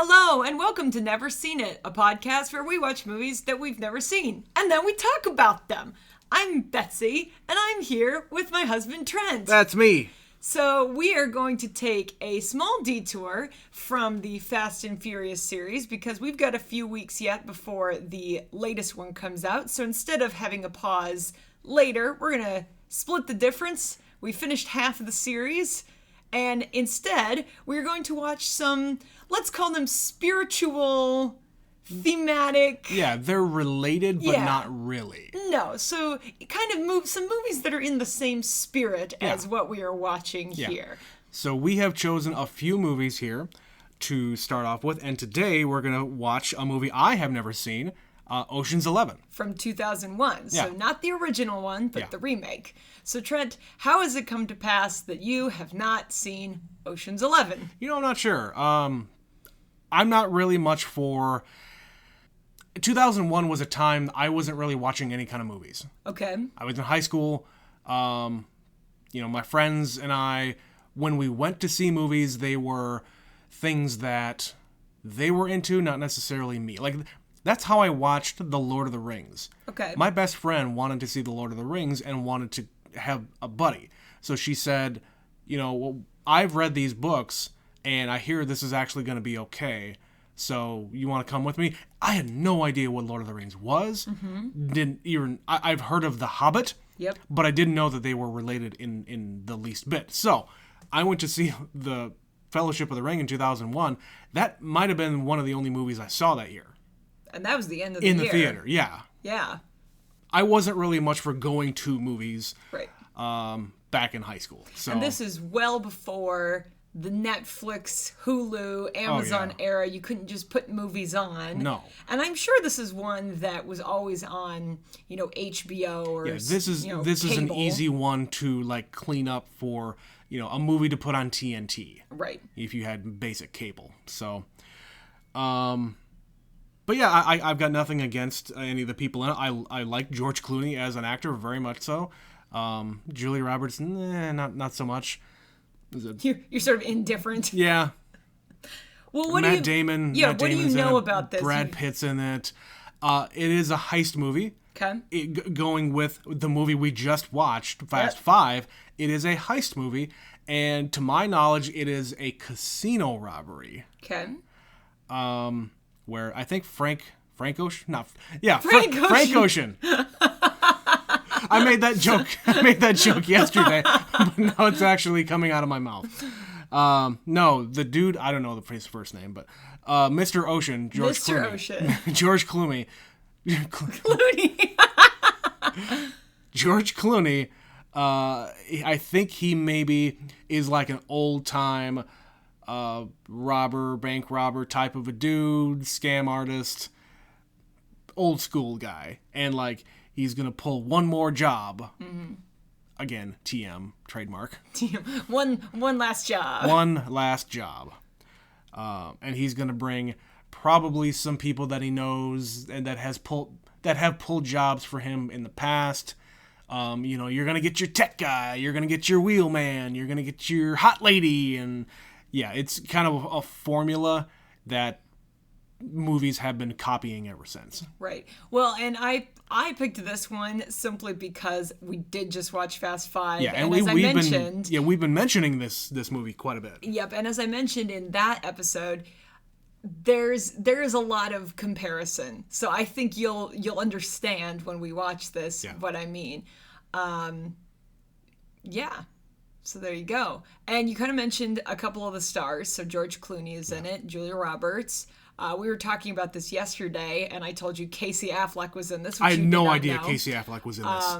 Hello, and welcome to Never Seen It, a podcast where we watch movies that we've never seen, and then we talk about them. I'm Betsy, and I'm here with my husband Trent. That's me. So we are going to take a small detour from the Fast and Furious series because we've got a few weeks yet before the latest one comes out. So instead of having a pause later, we're going to split the difference. We finished half of the series, and instead we're going to watch some, let's call them spiritual, thematic. Yeah, they're related, but not really. No, so kind of some movies that are in the same spirit as what we are watching here. So we have chosen a few movies here to start off with, and today we're going to watch a movie I have never seen, Ocean's 11. From 2001. So not the original one, but the remake. So Trent, how has it come to pass that you have not seen Ocean's 11? You know, I'm not sure. I'm not really much for... 2001 was a time I wasn't really watching any kind of movies. Okay. I was in high school. My friends and I, when we went to see movies, they were things that they were into, not necessarily me. Like, that's how I watched The Lord of the Rings. Okay. My best friend wanted to see The Lord of the Rings and wanted to have a buddy. So she said, well, I've read these books, and I hear this is actually going to be okay. So you want to come with me? I had no idea what Lord of the Rings was. Mm-hmm. I've heard of The Hobbit. Yep. But I didn't know that they were related in the least bit. So I went to see the Fellowship of the Ring in 2001. That might have been one of the only movies I saw that year. And that was the end of the year. In the theater, yeah. Yeah. I wasn't really much for going to movies back in high school. So. And this is well before the Netflix, Hulu, Amazon era. You couldn't just put movies on. No. And I'm sure this is one that was always on, HBO or this is an easy one to clean up for, a movie to put on TNT. Right. If you had basic cable. So, but yeah, I've got nothing against any of the people in it. I like George Clooney as an actor, very much so. Julia Roberts, not so much. You're sort of indifferent. Yeah. Well, what Matt Damon. Yeah, what do you know about this? Brad Pitt's in it. It is a heist movie. Okay. Going with the movie we just watched, Fast 5, it is a heist movie, and to my knowledge, it is a casino robbery. Okay. Where I think Frank Ocean. Frank Ocean. I made that joke yesterday, but now it's actually coming out of my mouth. No, the dude, I don't know his first name, but Mr. Ocean, George Clooney. Ocean. George Clooney. George Clooney, I think he maybe is like an old-time bank robber type of a dude, scam artist, old school guy, and he's gonna pull one more job. Mm-hmm. Again, TM trademark. One last job. One last job, and he's gonna bring probably some people that he knows and that have pulled jobs for him in the past. You're gonna get your tech guy, you're gonna get your wheelman, you're gonna get your hot lady, and yeah, it's kind of a formula that movies have been copying ever since. Right. Well, and I picked this one simply because we did just watch Fast 5. Yeah, and we've been mentioning this movie quite a bit. Yep, and as I mentioned in that episode, there is a lot of comparison. So I think you'll understand when we watch this what I mean. So there you go. And you kind of mentioned a couple of the stars. So George Clooney is in it, Julia Roberts. We were talking about this yesterday, and I told you Casey Affleck was in this. I had no idea Casey Affleck was in this.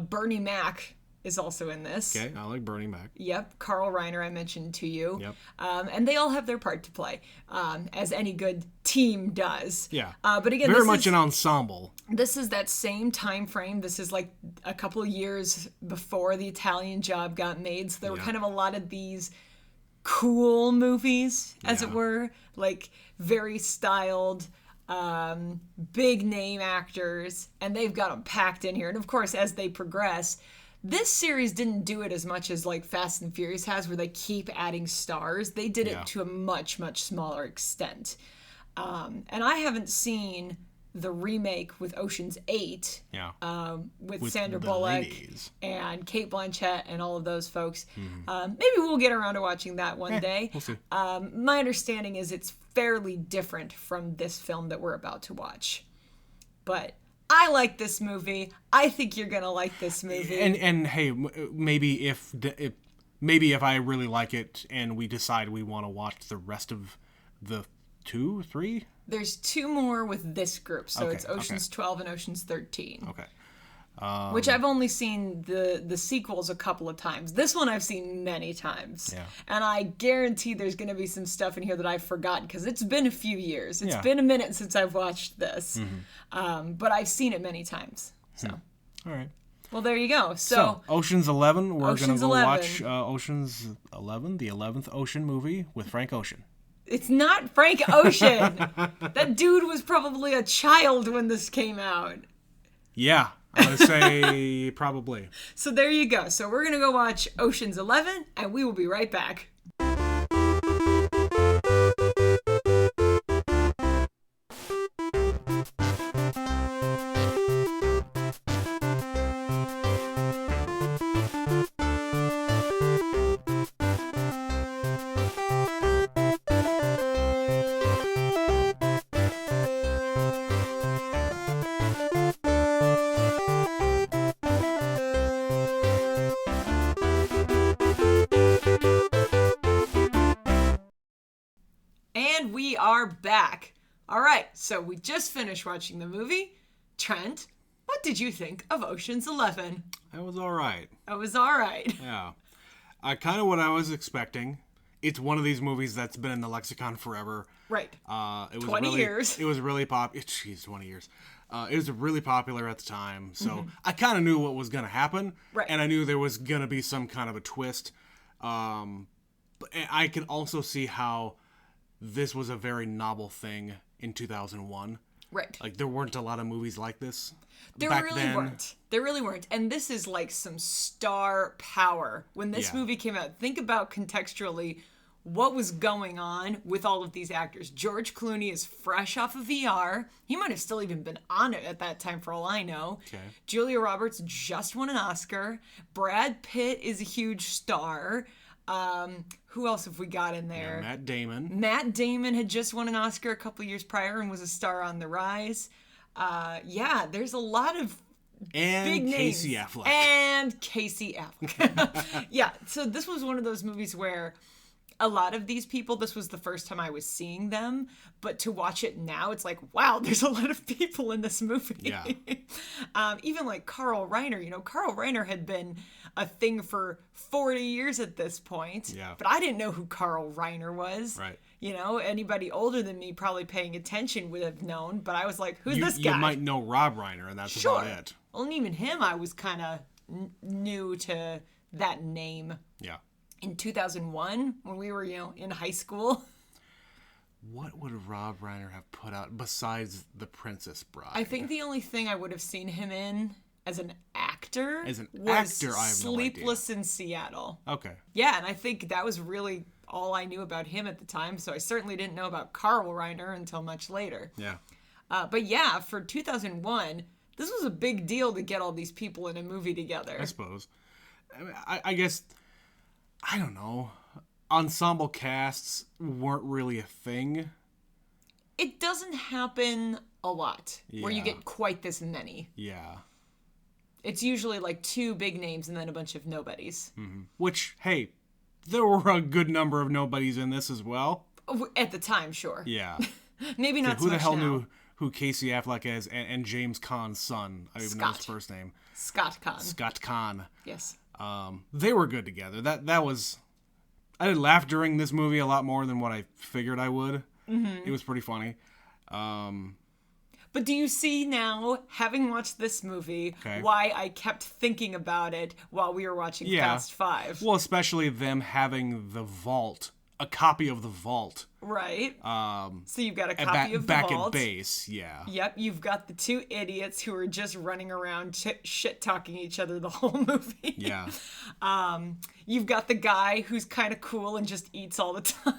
Bernie Mac is also in this. Okay, I like Bernie Mac. Yep, Carl Reiner I mentioned to you. Yep. And they all have their part to play, as any good team does. Yeah. But again, very much an ensemble. This is that same time frame. This is like a couple of years before the Italian Job got made. So there were kind of a lot of these cool movies, as it were, like very styled, big name actors, and they've got them packed in here. And of course, as they progress, This series didn't do it as much as like Fast and Furious has, where they keep adding stars. They did it to a much, much smaller extent. And I haven't seen the remake with Ocean's 8 with Sandra Bullock and Cate Blanchett and all of those folks. Maybe we'll get around to watching that one day. We'll see. My understanding is it's fairly different from this film that we're about to watch. But I like this movie. I think you're going to like this movie. And hey, maybe if I really like it and we decide we want to watch the rest of the 2, 3? There's 2 more with this group, so it's Ocean's 12 and Ocean's 13. Okay. Which I've only seen the sequels a couple of times. This one I've seen many times. Yeah. And I guarantee there's going to be some stuff in here that I've forgotten because it's been a few years. It's been a minute since I've watched this. But I've seen it many times. So. All right. Well, there you go. So Ocean's 11, we're going to go watch Ocean's 11, the 11th Ocean movie with Frank Ocean. It's not Frank Ocean. That dude was probably a child when this came out. Yeah, I would say probably. So there you go. So we're going to go watch Ocean's 11, and we will be right back. And we are back. All right, so we just finished watching the movie. Trent, what did you think of Ocean's 11? It was all right. It was all right. Yeah. Kind of what I was expecting. It's one of these movies that's been in the lexicon forever. Right. It was 20 years. It was really popular. Jeez, 20 years. It was really popular at the time. So I kind of knew what was going to happen. Right. And I knew there was going to be some kind of a twist. But I can also see how this was a very novel thing in 2001. Right. Like, there weren't a lot of movies like this There back really then. weren't. There really weren't. And this is like some star power. When this movie came out, think about contextually what was going on with all of these actors. George Clooney is fresh off of VR. He might have still even been on it at that time for all I know. Okay. Julia Roberts just won an Oscar. Brad Pitt is a huge star. Who else have we got in there? Yeah, Matt Damon. Matt Damon had just won an Oscar a couple years prior and was a star on the rise. There's a lot of big names. Casey Affleck. And Casey Affleck. Yeah, so this was one of those movies where a lot of these people, this was the first time I was seeing them, but to watch it now, it's like, wow, there's a lot of people in this movie. Yeah. Even like Carl Reiner, Carl Reiner had been a thing for 40 years at this point, but I didn't know who Carl Reiner was. Right. Anybody older than me probably paying attention would have known, but I was like, who's this guy? You might know Rob Reiner, and that's about it. Well, and even him, I was kind of new to that name. Yeah. In 2001, when we were, in high school. What would Rob Reiner have put out besides The Princess Bride? I think the only thing I would have seen him in as an actor I have was no idea. Sleepless in Seattle. Okay. Yeah, and I think that was really all I knew about him at the time, so I certainly didn't know about Carl Reiner until much later. Yeah. But yeah, for 2001, this was a big deal to get all these people in a movie together. I suppose. I guess, I don't know. Ensemble casts weren't really a thing. It doesn't happen a lot where you get quite this many. Yeah. It's usually like 2 big names and then a bunch of nobodies. Mm-hmm. Which, hey, there were a good number of nobodies in this as well. At the time, sure. Yeah. Maybe not so much. Who the hell now. knew who Casey Affleck is and James Caan's son? I don't even know his first name. Scott Caan. Scott Caan. Yes. They were good together. That was... I did laugh during this movie a lot more than what I figured I would. Mm-hmm. It was pretty funny. But do you see now, having watched this movie, why I kept thinking about it while we were watching Fast 5? Well, especially them having the vault a copy of The Vault. Right. So you've got a copy of The back Vault. at base, yeah. Yep, you've got the two idiots who are just running around shit-talking each other the whole movie. Yeah. You've got the guy who's kind of cool and just eats all the time.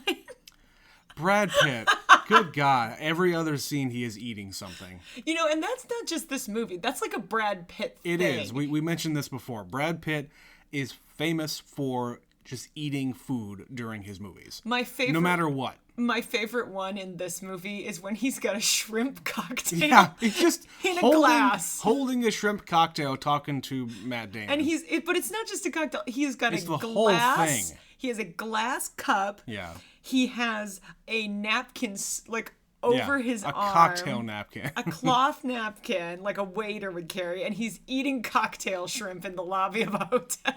Brad Pitt, good God. Every other scene he is eating something. You know, and that's not just this movie. That's like a Brad Pitt thing. It is. We mentioned this before. Brad Pitt is famous for just eating food during his movies. My favorite, no matter what. My favorite one in this movie is when he's got a shrimp cocktail. Yeah, he's just in a glass, holding a shrimp cocktail, talking to Matt Damon. And but it's not just a cocktail. He's got it's a the glass. Whole thing. He has a glass cup. Yeah. He has a napkin like over his arm. A cocktail napkin. A cloth napkin like a waiter would carry, and he's eating cocktail shrimp in the lobby of a hotel.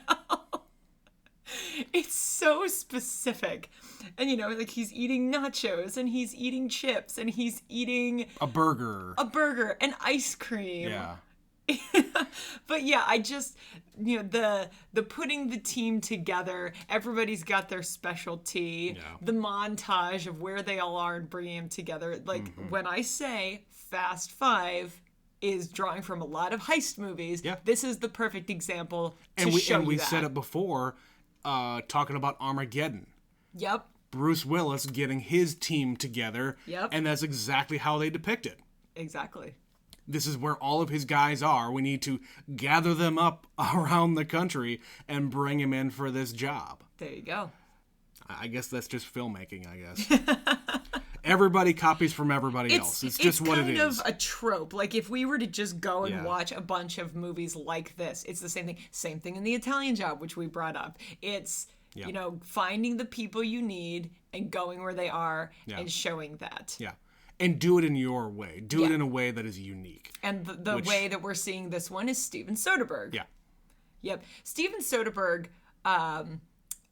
It's so specific. And, you know, like he's eating nachos and he's eating chips and he's eating a burger and ice cream. Yeah. But yeah, I just, you know, the putting the team together, everybody's got their specialty, the montage of where they all are and bringing them together. Like when I say Fast Five is drawing from a lot of heist movies, this is the perfect example to show you that. And we said it before, talking about Armageddon. Yep. Bruce Willis getting his team together. Yep. And that's exactly how they depict it. Exactly. This is where all of his guys are. We need to gather them up around the country and bring him in for this job. There you go. I guess that's just filmmaking, I guess. Everybody copies from everybody else. It's just what it is. It's kind of a trope. Like, if we were to just go and watch a bunch of movies like this, it's the same thing. Same thing in The Italian Job, which we brought up. It's, you know, finding the people you need and going where they are and showing that. Yeah. And do it in your way. Do it in a way that is unique. And the way that we're seeing this one is Steven Soderbergh. Yeah. Yep. Steven Soderbergh,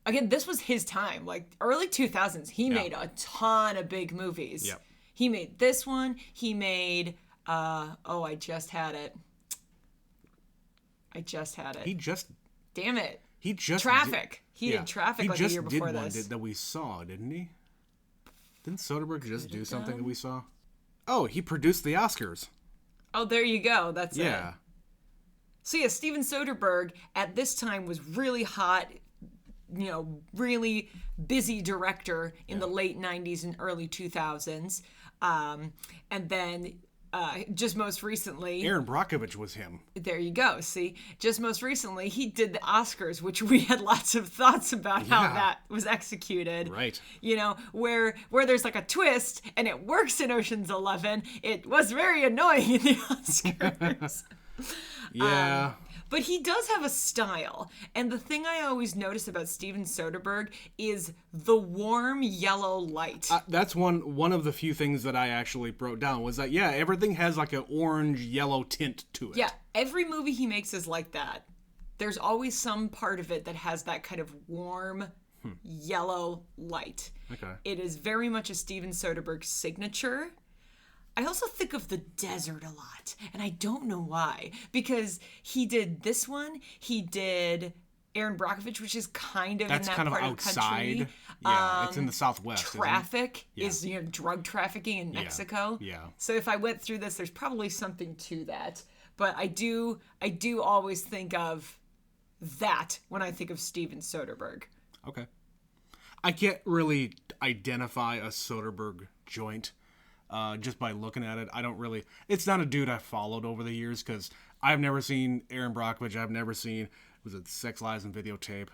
again, this was his time. Like, early 2000s, he made a ton of big movies. Yep. He made this one. He made, I just had it. Damn it. He just Traffic. He did Traffic like a year before this. He just did one that we saw, didn't he? Didn't Soderbergh just do something that we saw? Oh, he produced the Oscars. Oh, there you go. That's it. Yeah. So yeah, Steven Soderbergh at this time was really hot, you know, really busy director in the late 90s and early 2000s. And then just most recently... Aaron Brockovich was him. There you go. See, just most recently, he did the Oscars, which we had lots of thoughts about how that was executed. Right. You know, where there's like a twist and it works in Ocean's 11, it was very annoying in the Oscars. Yeah. But he does have a style. And the thing I always notice about Steven Soderbergh is the warm yellow light. That's one of the few things that I actually wrote down was that, everything has like an orange yellow tint to it. Yeah, every movie he makes is like that. There's always some part of it that has that kind of warm yellow light. Okay. It is very much a Steven Soderbergh signature. I also think of the desert a lot, and I don't know why, because he did this one, he did Aaron Brockovich, which is kind of in that kind part of outside. Country. Yeah, it's in the Southwest. Traffic is drug trafficking in Mexico. Yeah. So if I went through this, there's probably something to that. But I do always think of that when I think of Steven Soderbergh. Okay. I can't really identify a Soderbergh joint. Just by looking at it, I don't really... It's not a dude I followed over the years, because I've never seen Aaron Brockovich. I've never seen... Was it Sex, Lies, and Videotape?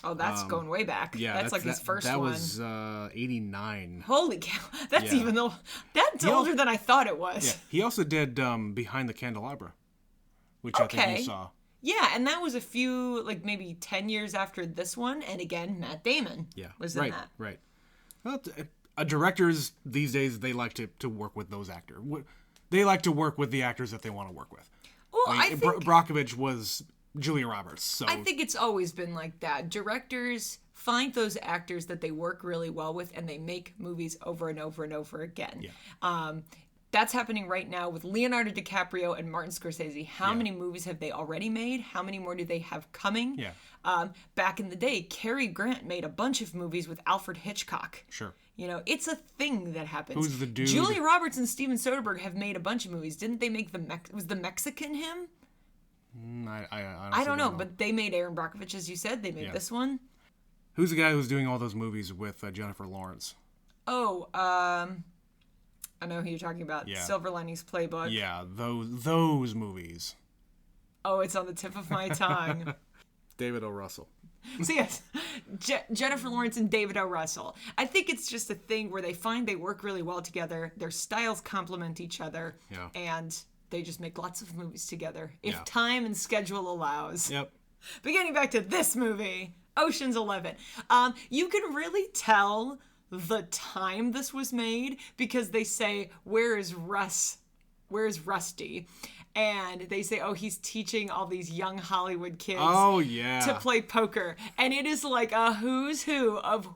Oh, that's going way back. Yeah, that's like his first one. That was 89. Holy cow. That's even though... That's older than I thought it was. Yeah. He also did Behind the Candelabra, which I think you saw. Yeah, and that was a few, like maybe 10 years after this one. And again, Matt Damon was in that. Right. Well, directors these days, they like to work with those actors. They like to work with the actors that they want to work with. Well, I think Brockovich was Julia Roberts. So I think it's always been like that. Directors find those actors that they work really well with, and they make movies over and over and over again. Yeah. That's happening right now with Leonardo DiCaprio and Martin Scorsese. How many movies have they already made? How many more do they have coming? Yeah. Back in the day, Cary Grant made a bunch of movies with Alfred Hitchcock. Sure. You know, it's a thing that happens. Who's the dude? Julia Roberts and Steven Soderbergh have made a bunch of movies. Didn't they make was the Mexican him? I don't know, but they made Aaron Brockovich, as you said. They made this one. Who's the guy who's doing all those movies with Jennifer Lawrence? Oh, I know who you're talking about. Yeah. Silver Linings Playbook. Yeah, those movies. Oh, it's on the tip of my tongue. David O. Russell. So yes, Jennifer Lawrence and David O. Russell. I think it's just a thing where they find they work really well together. Their styles complement each other. Yeah. And they just make lots of movies together. If time and schedule allows. Yep. But getting back to this movie, Ocean's 11. You can really tell the time this was made because they say, where is Russ? Where is Rusty? And they say, oh, he's teaching all these young Hollywood kids to play poker. And it is like a who's who of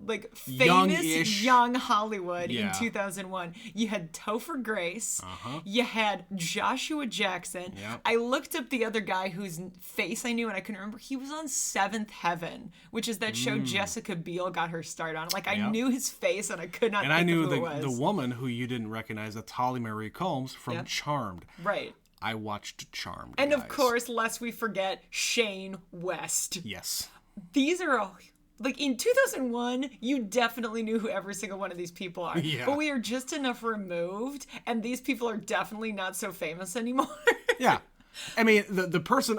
like famous young Hollywood in 2001. You had Topher Grace. You had Joshua Jackson. Yep. I looked up the other guy whose face I knew and I couldn't remember. He was on Seventh Heaven, which is that show Jessica Biel got her start on. Like, I knew his face and I could not think of who it was. And I knew the woman who you didn't recognize, that's Holly Marie Combs from Charmed. Right. I watched Charmed, and guys. of course, lest we forget, Shane West. Yes. These are all... Like, in 2001, you definitely knew who every single one of these people are. Yeah. But we are just enough removed, and these people are definitely not so famous anymore. Yeah. I mean, the person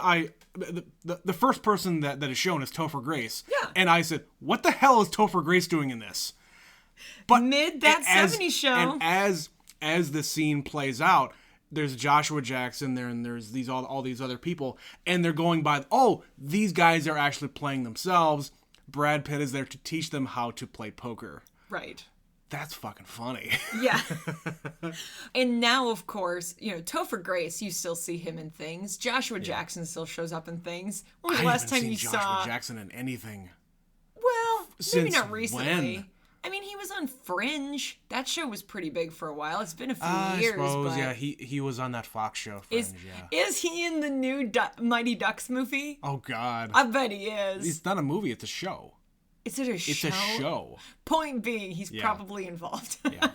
the first person that is shown is Topher Grace. Yeah. And I said, what the hell is Topher Grace doing in this? But Mid that 70s show. And as the scene plays out, there's Joshua Jackson there, and there's all these other people, and they're going by, oh, these guys are actually playing themselves. Brad Pitt is there to teach them how to play poker. Right. That's fucking funny. Yeah. And now, of course, you know, Topher Grace, you still see him in things. Joshua Jackson still shows up in things. When was the last time you saw Joshua Jackson in anything? Well, maybe Since not recently. when? I mean, he was on Fringe. That show was pretty big for a while. It's been a few years. I suppose, but yeah. He was on that Fox show, Fringe, is he in the new Mighty Ducks movie? Oh, God. I bet he is. It's not a movie, it's a show. Is it a show? It's a show. Point being, he's probably involved. Yeah.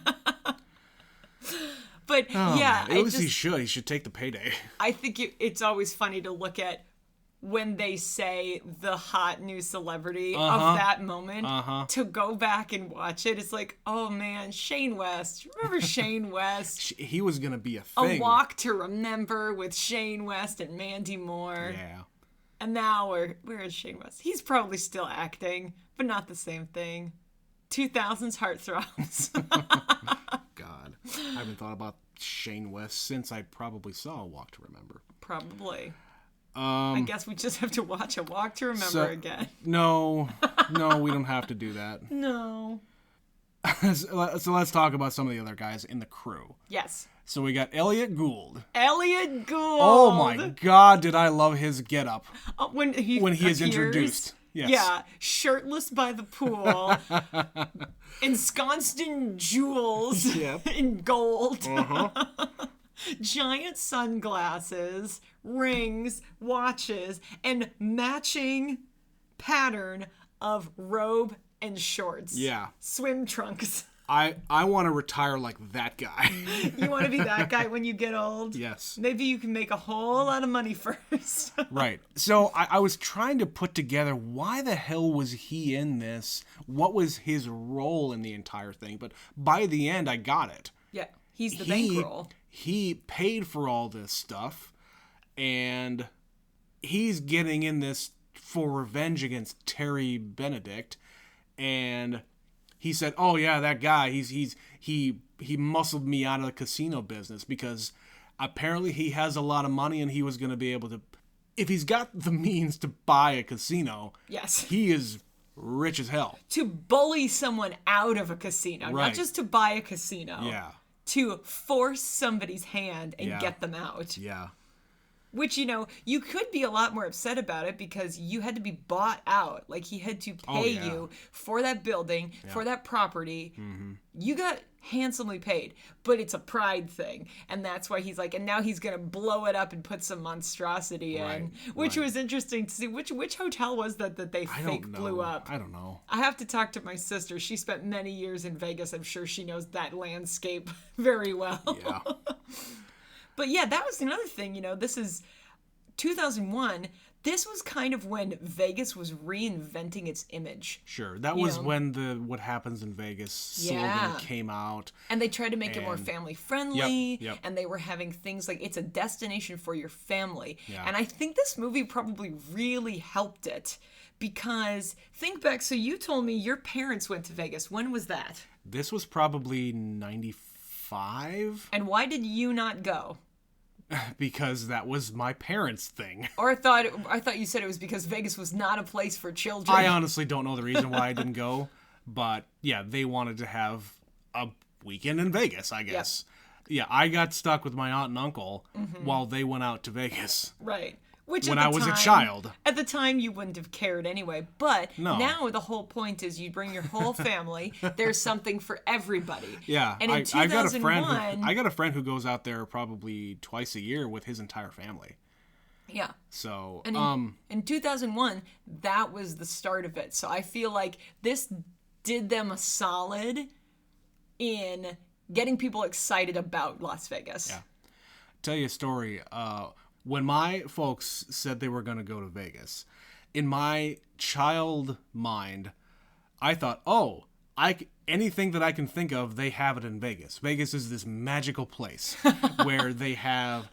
But, yeah. At least he should. He should take the payday. I think it's always funny to look at when they say the hot new celebrity of that moment, to go back and watch it. It's like, oh man, Shane West. Remember Shane West? He was going to be a thing. A Walk to Remember with Shane West and Mandy Moore. Yeah. And now where is Shane West? He's probably still acting, but not the same thing. 2000s heartthrobs. God. I haven't thought about Shane West since I probably saw A Walk to Remember. Probably. I guess we just have to watch A Walk to Remember again. No, we don't have to do that. No. So let's talk about some of the other guys in the crew. Yes. So we got Elliot Gould. Elliot Gould. Oh my God, did I love his getup when he is introduced. Yes. Yeah, shirtless by the pool, ensconced in jewels, in gold, giant sunglasses, rings, watches, and matching pattern of robe and shorts. Yeah. Swim trunks. I want to retire like that guy. You want to be that guy when you get old? Yes. Maybe you can make a whole lot of money first. Right. So I was trying to put together, why the hell was he in this? What was his role in the entire thing? But by the end, I got it. Yeah, he's the bankroll. He paid for all this stuff, and he's getting in this for revenge against Terry Benedict, and he said, "Oh yeah, that guy. He muscled me out of the casino business because apparently he has a lot of money and he was going to be able to, if he's got the means to buy a casino. Yes, he is rich as hell. To bully someone out of a casino, right. Not just to buy a casino. Yeah. To force somebody's hand and get them out. Yeah. Which, you could be a lot more upset about it because you had to be bought out. Like, he had to pay you for that building, for that property. You got handsomely paid, but it's a pride thing. And that's why he's like, and now he's going to blow it up and put some monstrosity in, which was interesting to see. Which hotel was that they fake blew up? I don't know. I have to talk to my sister. She spent many years in Vegas. I'm sure she knows that landscape very well. Yeah. But yeah, that was another thing, this is 2001. This was kind of when Vegas was reinventing its image. Sure. That was when the What Happens in Vegas slogan came out. And they tried to make it more family friendly. Yep. And they were having things like, it's a destination for your family. Yeah. And I think this movie probably really helped it. Because, think back, so you told me your parents went to Vegas. When was that? This was probably 95. And why did you not go? Because that was my parents' thing. Or I thought you said it was because Vegas was not a place for children. I honestly don't know the reason why I didn't go. But, yeah, they wanted to have a weekend in Vegas, I guess. Yep. Yeah, I got stuck with my aunt and uncle while they went out to Vegas. Right. Which when I was a child. At the time, you wouldn't have cared anyway. But now the whole point is you bring your whole family. There's something for everybody. Yeah. And in 2001... I got a friend who goes out there probably twice a year with his entire family. Yeah. So, and in 2001, that was the start of it. So I feel like this did them a solid in getting people excited about Las Vegas. Yeah. Tell you a story. When my folks said they were going to go to Vegas, in my child mind, I thought, anything that I can think of, they have it in Vegas. Vegas is this magical place where they have...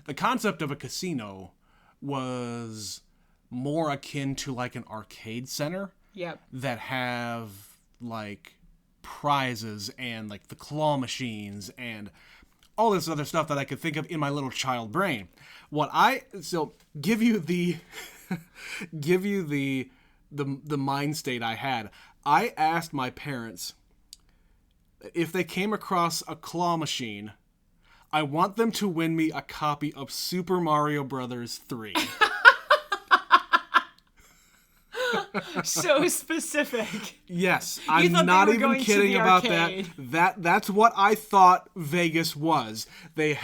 The concept of a casino was more akin to like an arcade center. Yep. That have like prizes and like the claw machines and all this other stuff that I could think of in my little child brain. Give you the mind state I had. I asked my parents if they came across a claw machine, I want them to win me a copy of Super Mario Brothers 3. So specific. Yes, I'm not even kidding about that. That's what I thought Vegas was. They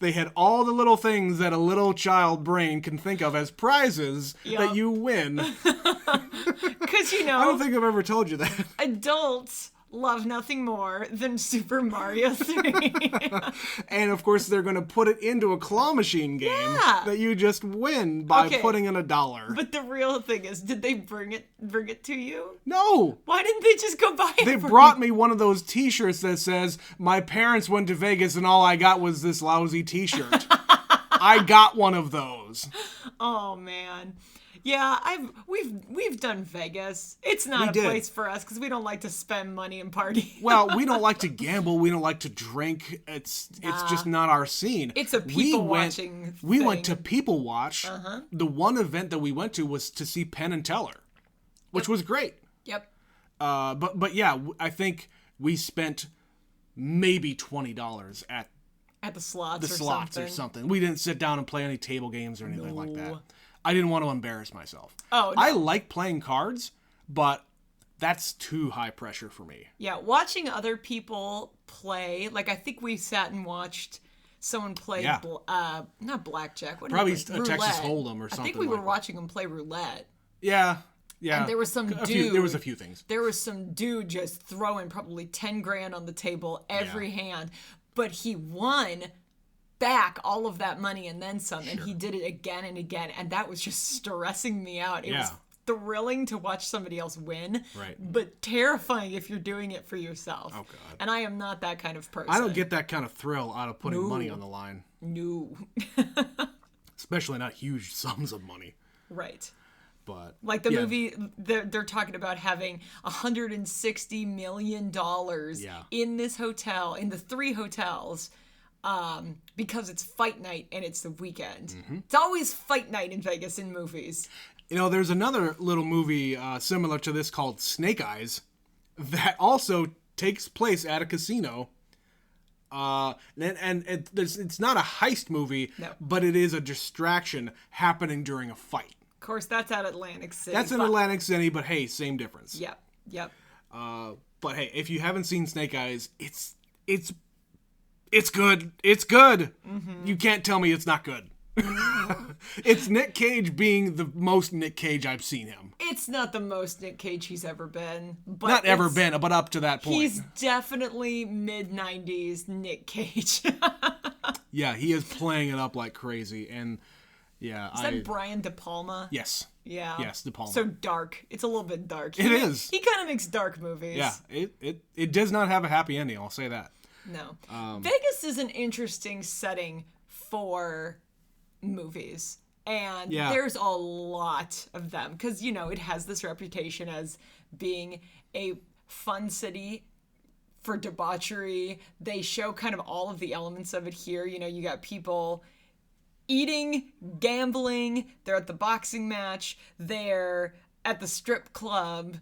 had all the little things that a little child brain can think of as prizes that you win. Because I don't think I've ever told you that. Adults love nothing more than Super Mario 3. And of course they're going to put it into a claw machine game that you just win by putting in $1. But the real thing is, did they bring it to you? No. Why didn't they just go buy it? They brought me one of those t-shirts that says, my parents went to Vegas and all I got was this lousy t-shirt. I got one of those. Oh man. Yeah, we've done Vegas. It's not a place for us because we don't like to spend money and party. Well, we don't like to gamble. We don't like to drink. It's just not our scene. It's a people-watching thing. We went to People Watch. The one event that we went to was to see Penn and Teller, which was great. Yep. But yeah, I think we spent maybe $20 at the slots or something. We didn't sit down and play any table games or anything like that. I didn't want to embarrass myself. Oh, no. I like playing cards, but that's too high pressure for me. Yeah, watching other people play, like I think we sat and watched someone play, not blackjack, probably a Texas Hold'em or something. I think we were watching them play roulette. Yeah. And there was some dude. There was a few things. There was some dude just throwing probably 10 grand on the table every hand, but he won back all of that money and then some, and he did it again and again, and that was just stressing me out. It was thrilling to watch somebody else win, but terrifying if you're doing it for yourself. Oh god. And I am not that kind of person. I don't get that kind of thrill out of putting money on the line. No. Especially not huge sums of money. Right. But like the movie, they're talking about having $160 million in this hotel, in the 3 hotels, because it's fight night and it's the weekend. It's always fight night in Vegas in movies. You know, there's another little movie similar to this called Snake Eyes that also takes place at a casino. It's not a heist movie, No. but it is a distraction happening during a fight. Of course, that's at Atlantic City. That's in Atlantic City, but hey, same difference. Yep. But hey, if you haven't seen Snake Eyes, it's good. It's good. Mm-hmm. You can't tell me it's not good. It's Nick Cage being the most Nick Cage I've seen him. It's not the most Nick Cage he's ever been. But not ever been, but up to that point. He's definitely mid-90s Nick Cage. Yeah, he is playing it up like crazy. And yeah, Is that Brian De Palma? Yes. Yeah. Yes, De Palma. So dark. It's a little bit dark. It is. He kind of makes dark movies. Yeah, it does not have a happy ending, I'll say that. No. Vegas is an interesting setting for movies. And there's a lot of them. Because, it has this reputation as being a fun city for debauchery. They show kind of all of the elements of it here. You got people eating, gambling, they're at the boxing match, they're at the strip club,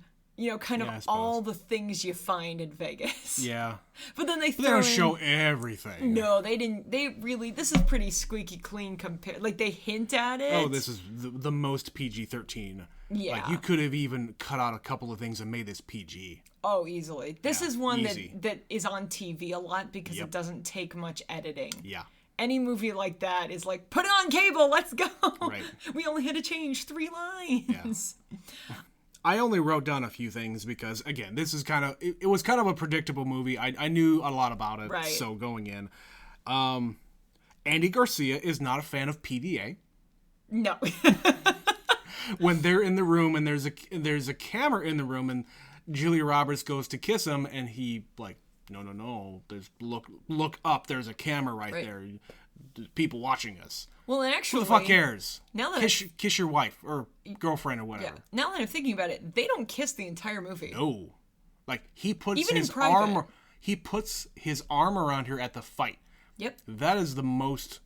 kind of all the things you find in Vegas. Yeah. But then they don't show everything. No, they didn't. This is pretty squeaky clean compared. Like, they hint at it. Oh, this is the most PG-13. Yeah. Like, you could have even cut out a couple of things and made this PG. Oh, easily. This is one that is on TV a lot because it doesn't take much editing. Yeah. Any movie like that is like, put it on cable, let's go. Right. We only had to change 3 lines. Yeah. I only wrote down a few things because, again, this is kind of, it was kind of a predictable movie. I knew a lot about it, so going in. Andy Garcia is not a fan of PDA. No. When they're in the room and there's a camera in the room and Julia Roberts goes to kiss him and he, like, no, there's look up, there's a camera right there. There's people watching us. Well, and actually, who the fuck cares? Now that kiss your wife or girlfriend or whatever. Yeah. Now that I'm thinking about it, they don't kiss the entire movie. No, like he puts Even his arm. He puts his arm around her at the fight. Yep. That is the most.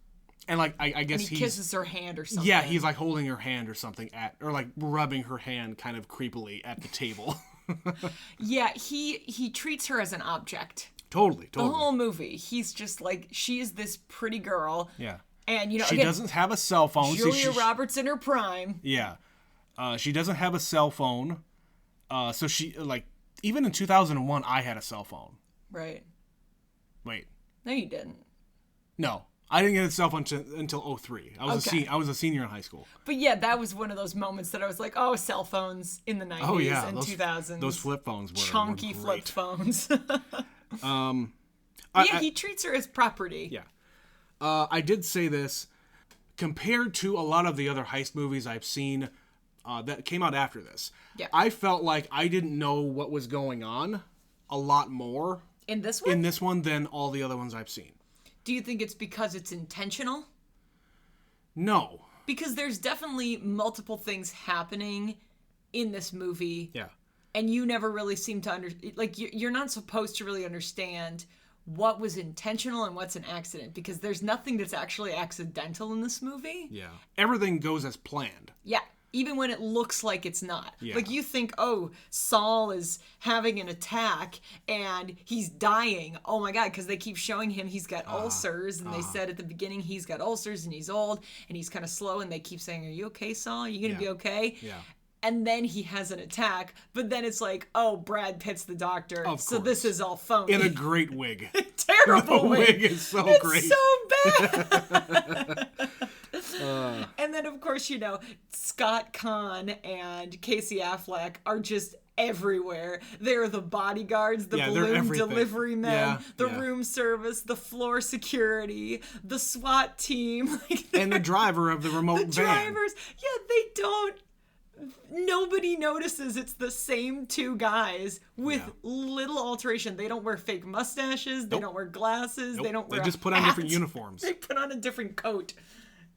And like I guess and he kisses her hand or something. Yeah, he's like holding her hand or something or like rubbing her hand kind of creepily at the table. Yeah, he treats her as an object. Totally. The whole movie, he's just like, she is this pretty girl. Yeah. And, she doesn't have a cell phone. Julia Roberts in her prime. Yeah. She doesn't have a cell phone. So she, like, even in 2001, I had a cell phone. Right. Wait. No, you didn't. No. I didn't get a cell phone until 03. I was a senior in high school. But yeah, that was one of those moments that I was like, oh, cell phones in the 90s and 2000s. Those flip phones were chunky flip phones. He treats her as property. Yeah. I did say this, compared to a lot of the other heist movies I've seen that came out after this, I felt like I didn't know what was going on a lot more in this one than all the other ones I've seen. Do you think it's because it's intentional? No. Because there's definitely multiple things happening in this movie. Yeah. And you never really seem to you're not supposed to really understand what was intentional and what's an accident, because there's nothing that's actually accidental in this movie. Yeah. Everything goes as planned. Yeah. Even when it looks like it's not. Yeah. Like, you think, oh, Saul is having an attack and he's dying. Oh my God, because they keep showing him he's got ulcers. And they said at the beginning he's got ulcers and he's old and he's kind of slow. And they keep saying, are you okay, Saul? Are you going to be okay? Yeah. And then he has an attack, but then it's like, oh, Brad Pitt's the doctor, so this is all phony. In a great wig. Terrible the wig is so great. It's so bad. And then, of course, Scott Conn and Casey Affleck are just everywhere. They're the bodyguards, the balloon delivery men, the room service, the floor security, the SWAT team. And the driver of the remote van. Drivers. Yeah, they don't. Nobody notices it's the same 2 guys with little alteration. They don't wear fake mustaches. They don't wear glasses. Nope. They don't wear They just put on different uniforms. They put on a different coat.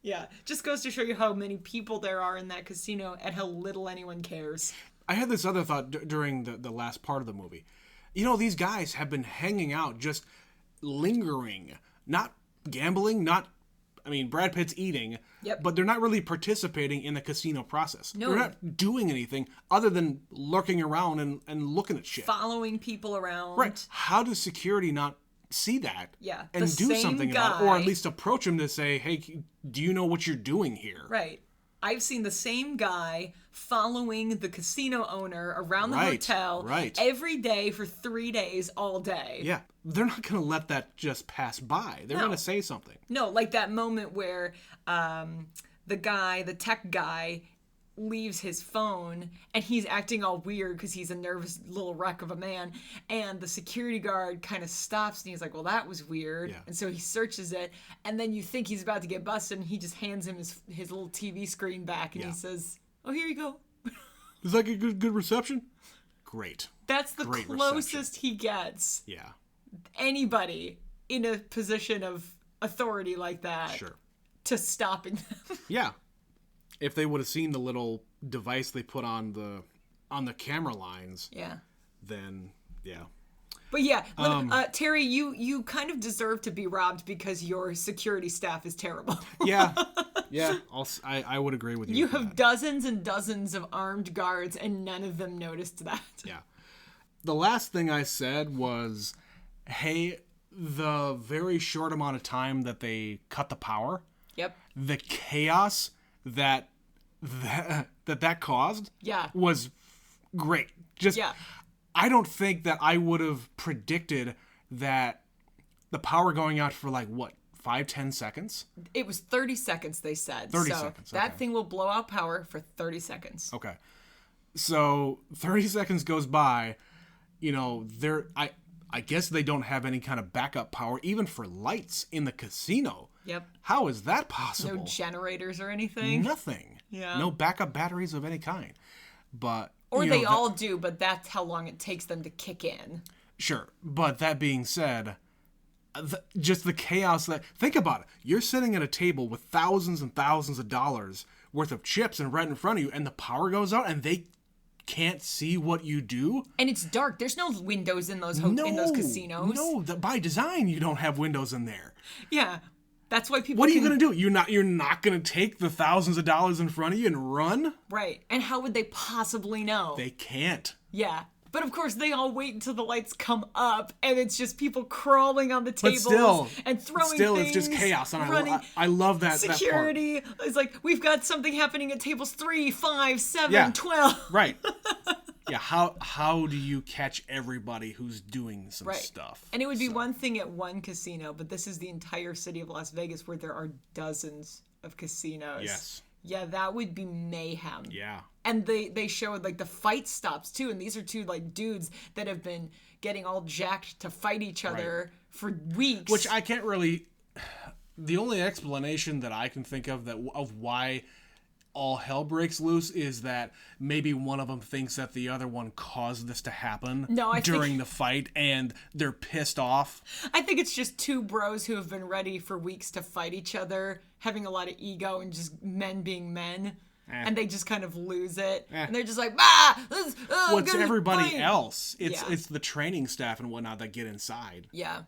Yeah. Just goes to show you how many people there are in that casino and how little anyone cares. I had this other thought during the last part of the movie. These guys have been hanging out, just lingering, not gambling, Brad Pitt's eating, but they're not really participating in the casino process. No. They're not doing anything other than lurking around and looking at shit. Following people around. Right. How does security not see that. Yeah, And the do same something about it. Or guy- at least approach him to say, hey, do you know what you're doing here? Right. I've seen the same guy following the casino owner around the Right, hotel right. every day for 3 days, all day. Yeah. They're not going to let that just pass by. They're No. going to say something. No, like that moment where the tech guy, leaves his phone and he's acting all weird because he's a nervous little wreck of a man, and the security guard kind of stops and he's like, well, that was weird. Yeah. And so he searches it, and then you think he's about to get busted, and he just hands him his little TV screen back, and Yeah. he says, oh, here you go. Is that a good reception? Great. That's the Great closest reception. he gets. Yeah. Anybody in a position of authority like that Sure. to stopping them. Yeah. If they would have seen the little device they put on the camera lines, Yeah. then yeah. But yeah, Terry, you kind of deserve to be robbed because your security staff is terrible. Yeah. Yeah. I would agree with you. You with have that. dozens and dozens of armed guards, and none of them noticed that. Yeah. The last thing I said was, hey, the very short amount of time that they cut the power, Yep. the chaos that caused Yeah. was great. Just Yeah. I don't think that I would have predicted that the power going out for 5-10 seconds. It was 30 seconds, they said. 30 so seconds, that okay. thing will blow out power for 30 seconds. Okay. So 30 seconds goes by, I guess they don't have any kind of backup power even for lights in the casino. Yep. How is that possible? No generators or anything. Nothing. Yeah. No backup batteries of any kind. But Or they all do, but that's how long it takes them to kick in. Sure. But that being said, just the chaos think about it. You're sitting at a table with thousands and thousands of dollars worth of chips and right in front of you, and the power goes out and they can't see what you do. And it's dark. There's no windows in those in those casinos. No, by design you don't have windows in there. Yeah. That's why people What are you going to do? You're not going to take the thousands of dollars in front of you and run? Right. And how would they possibly know? They can't. Yeah. But of course, they all wait until the lights come up, and it's just people crawling on the tables and throwing things. It's just chaos. And running. I love that Security is like, we've got something happening at tables 3, 5, 7, Yeah. 12. Right. Yeah, how do you catch everybody who's doing some Right. stuff? And it would be one thing at one casino, but this is the entire city of Las Vegas where there are dozens of casinos. Yes. Yeah, that would be mayhem. Yeah. And they showed the fight stops too, and these are two dudes that have been getting all jacked to fight each other for weeks. Which I can't really. The only explanation that I can think of of why all hell breaks loose is that maybe one of them thinks that the other one caused this to happen during the fight, and they're pissed off. I think it's just two bros who have been ready for weeks to fight each other, having a lot of ego and just men being men. And they just kind of lose it. And they're just like, What's everybody fight. else? It's the training staff and whatnot that get inside. Yeah.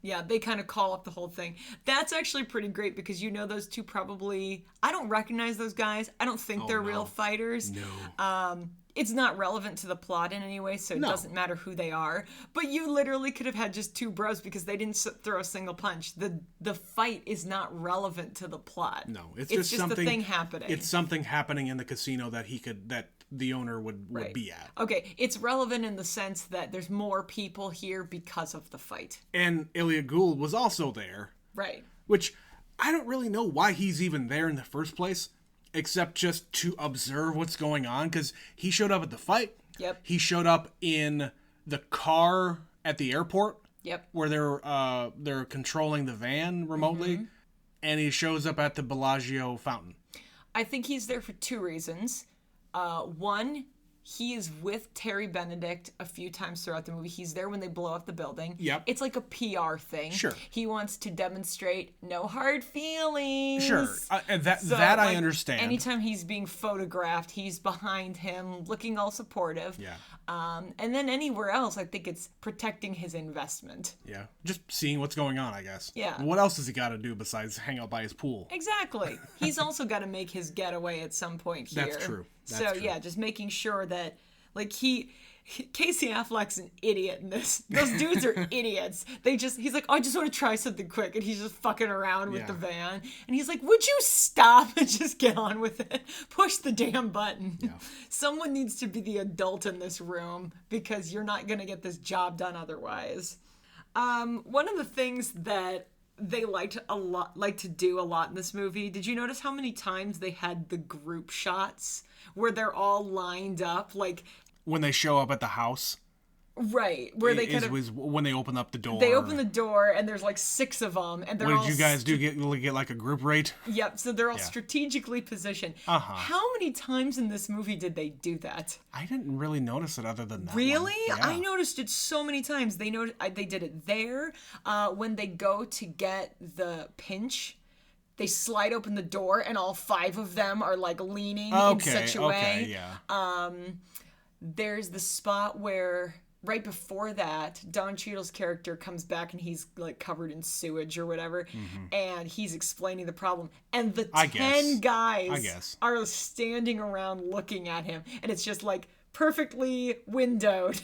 Yeah, they kind of call up the whole thing. That's actually pretty great because those two probably... I don't recognize those guys. I don't think they're real fighters. No. It's not relevant to the plot in any way, so it doesn't matter who they are. But you literally could have had just two bros because they didn't throw a single punch. The fight is not relevant to the plot. No, it's just something, the thing happening. It's something happening in the casino that the owner would be at. Okay, it's relevant in the sense that there's more people here because of the fight. And Ilya Gould was also there. Right. Which I don't really know why he's even there in the first place, except just to observe what's going on, because he showed up at the fight. Yep. He showed up in the car at the airport. Yep. Where they're controlling the van remotely. Mm-hmm. And he shows up at the Bellagio fountain. I think he's there for two reasons. One, he is with Terry Benedict a few times throughout the movie. He's there when they blow up the building. Yep. It's like a PR thing. Sure. He wants to demonstrate no hard feelings. Sure. And that I understand. Anytime he's being photographed, he's behind him, looking all supportive. Yeah. And then anywhere else, I think it's protecting his investment. Yeah. Just seeing what's going on, I guess. Yeah. What else has he got to do besides hang out by his pool? Exactly. He's also got to make his getaway at some point here. That's true. Yeah, just making sure that Casey Affleck's an idiot in this. Those dudes are idiots. He's like, oh, I just want to try something quick. And he's just fucking around with the van. And he's like, would you stop and just get on with it? Push the damn button. Yeah. Someone needs to be the adult in this room because you're not going to get this job done otherwise. One of the things that they like to do a lot in this movie, did you notice how many times they had the group shots where they're all lined up, like when they show up at the house? Right, where they kind of when they open up the door. They open the door and there's like 6 of them, and they're all. What did you guys do? Get like a group rate? Yep. So they're all strategically positioned. How many times in this movie did they do that? I didn't really notice it other than that. Really? Yeah. I noticed it so many times. They did it there when they go to get the pinch. They slide open the door and all 5 of them are like leaning in such a way. Yeah. There's the spot where right before that, Don Cheadle's character comes back and he's like covered in sewage or whatever, and he's explaining the problem. And the 10 guys are standing around looking at him, and it's just like perfectly windowed.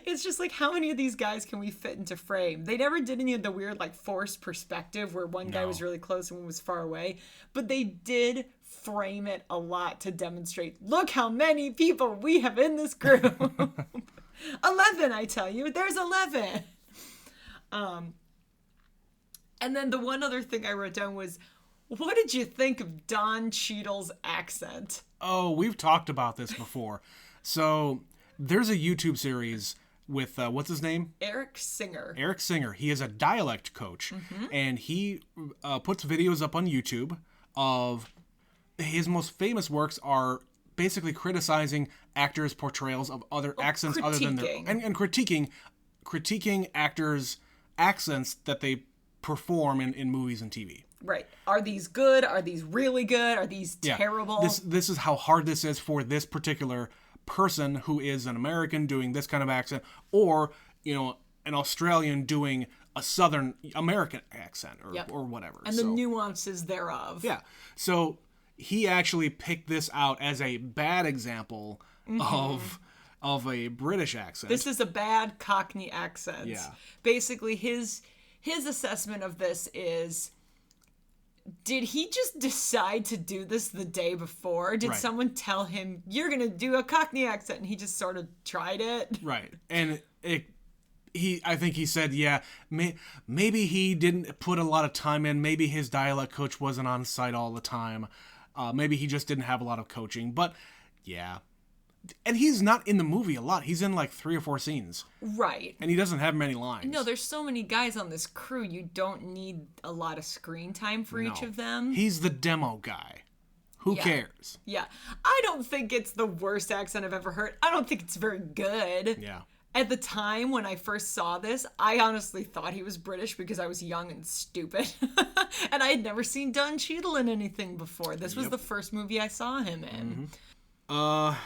It's just like, how many of these guys can we fit into frame? They never did any of the weird like forced perspective where one guy was really close and one was far away, but they did frame it a lot to demonstrate, look how many people we have in this group. 11, I tell you, there's 11. And then the one other thing I wrote down was, what did you think of Don Cheadle's accent? Oh, we've talked about this before. So there's a YouTube series with, what's his name? Eric Singer. Eric Singer. He is a dialect coach, and he puts videos up on YouTube of his most famous works are basically criticizing actors' portrayals of other accents other than their and critiquing actors' accents that they perform in movies and TV. Right. Are these good? Are these really good? Are these terrible? This is how hard this is for this particular person who is an American doing this kind of accent, or an Australian doing a Southern American accent or whatever. And the nuances thereof. Yeah. So he actually picked this out as a bad example of a British accent. This is a bad Cockney accent. Yeah. Basically, his assessment of this is, did he just decide to do this the day before? Did someone tell him, you're going to do a Cockney accent? And he just sort of tried it? Right. And I think he said, maybe he didn't put a lot of time in. Maybe his dialect coach wasn't on site all the time. Maybe he just didn't have a lot of coaching. But, yeah. And he's not in the movie a lot. He's in like 3 or 4 scenes. Right. And he doesn't have many lines. No, there's so many guys on this crew. You don't need a lot of screen time for each of them. He's the demo guy. Who cares? Yeah. I don't think it's the worst accent I've ever heard. I don't think it's very good. Yeah. At the time when I first saw this, I honestly thought he was British because I was young and stupid. And I had never seen Don Cheadle in anything before. This was the first movie I saw him in. I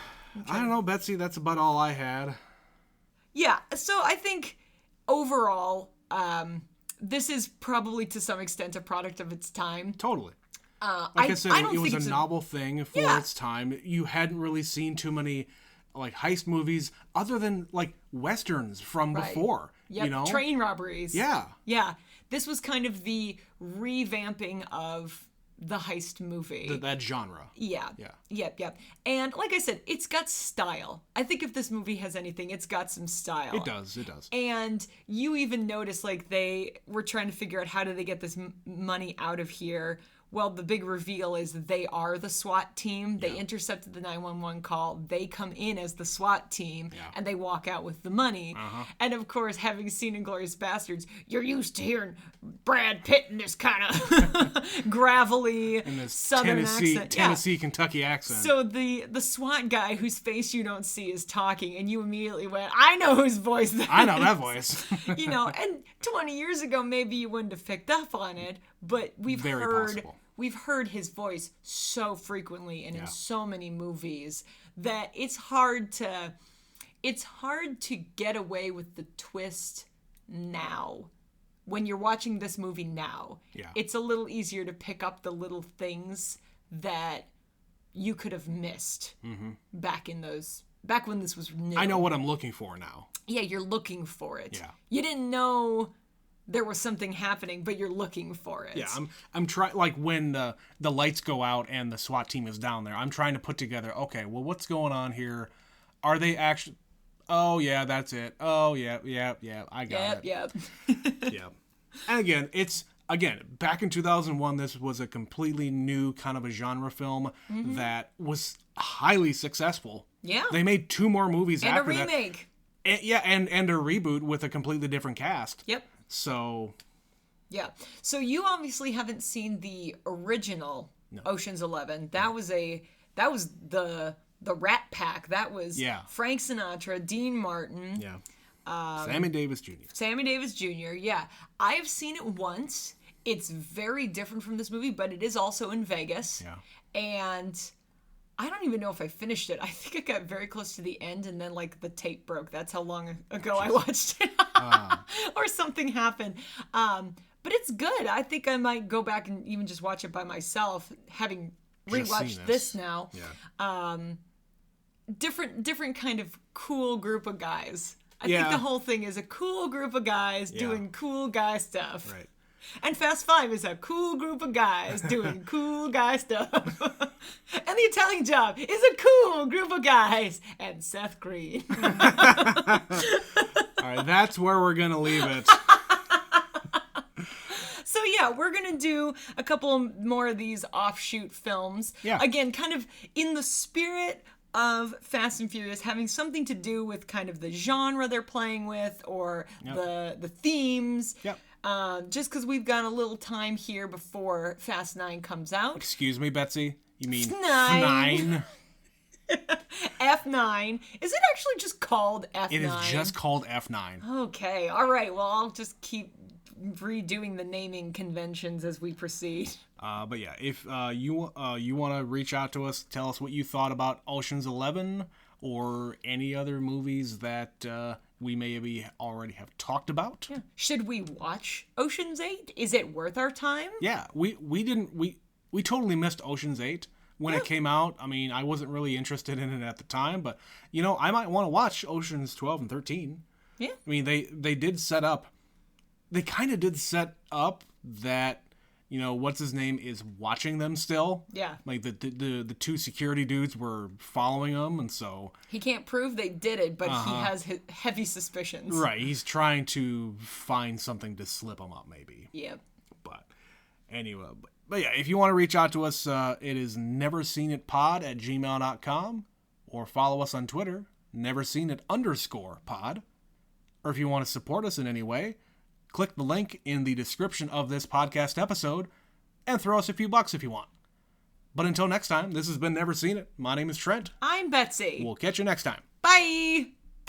don't know, Betsy. That's about all I had. Yeah, so I think overall, this is probably to some extent a product of its time. Totally. Like I said, it was a novel thing for its time. You hadn't really seen too many like heist movies other than like westerns from before. Yep. Train robberies. Yeah. Yeah. This was kind of the revamping of the heist movie. That genre. Yeah. Yep. And like I said, it's got style. I think if this movie has anything, it's got some style. It does. And you even notice like they were trying to figure out how do they get this money out of here. Well, the big reveal is they are the SWAT team. They intercepted the 911 call. They come in as the SWAT team, and they walk out with the money. And, of course, having seen Inglourious Basterds, you're used to hearing Brad Pitt in this kind of gravelly southern accent. Tennessee, Kentucky accent. So the SWAT guy whose face you don't see is talking, and you immediately went, I know whose voice that is. I know that voice. And 20 years ago, maybe you wouldn't have picked up on it, but we've heard his voice so frequently and in so many movies that it's hard to get away with the twist now. When you're watching this movie now, it's a little easier to pick up the little things that you could have missed back in those back when this was new. I know what I'm looking for now. Yeah, you're looking for it. Yeah. You didn't know there was something happening, but you're looking for it. Yeah, I'm trying, like when the lights go out and the SWAT team is down there, I'm trying to put together, okay, well, what's going on here? Are they actually... Oh, yeah, that's it. Oh, yeah, I got it. Yep. Yeah. And again, back in 2001, this was a completely new kind of a genre film that was highly successful. Yeah. They made 2 more movies And after a remake. that. And a reboot with a completely different cast. Yep. So... Yeah. So you obviously haven't seen the original Ocean's 11. That was the Rat Pack. That was Frank Sinatra, Dean Martin. Yeah. Sammy Davis Jr. Sammy Davis Jr. Yeah. I have seen it once. It's very different from this movie, but it is also in Vegas. Yeah. And I don't even know if I finished it. I think I got very close to the end and then like the tape broke. That's how long ago I watched it. Or something happened. But it's good. I think I might go back and even just watch it by myself, having rewatched this now. Yeah. Different kind of cool group of guys. I think the whole thing is a cool group of guys doing cool guy stuff. Right. And Fast Five is a cool group of guys doing cool guy stuff. And The Italian Job is a cool group of guys. And Seth Green. All right, that's where we're going to leave it. So yeah, we're going to do a couple more of these offshoot films. Yeah. Again, kind of in the spirit of Fast and Furious, having something to do with kind of the genre they're playing with or the themes. Yep. Just because we've got a little time here before Fast 9 comes out. Excuse me, Betsy? You mean F9? F9? F9. Is it actually just called F9? It is just called F9. Okay. All right. Well, I'll just keep redoing the naming conventions as we proceed. But yeah, if you want to reach out to us, tell us what you thought about Ocean's 11 or any other movies that we maybe already have talked about. Yeah. Should we watch Ocean's 8? Is it worth our time? Yeah, we totally missed Ocean's 8 when it came out. I mean, I wasn't really interested in it at the time, but I might want to watch Ocean's 12 and 13. Yeah. I mean, they did set up. They kind of did set up that, what's his name is watching them still. Yeah. Like the 2 security dudes were following them, and so... He can't prove they did it, but he has heavy suspicions. Right, he's trying to find something to slip him up, maybe. Yep. But anyway, but yeah, if you want to reach out to us, it is neverseenitpod@gmail.com, or follow us on Twitter, neverseenit_pod. Or if you want to support us in any way, click the link in the description of this podcast episode and throw us a few bucks if you want. But until next time, this has been Never Seen It. My name is Trent. I'm Betsy. We'll catch you next time. Bye!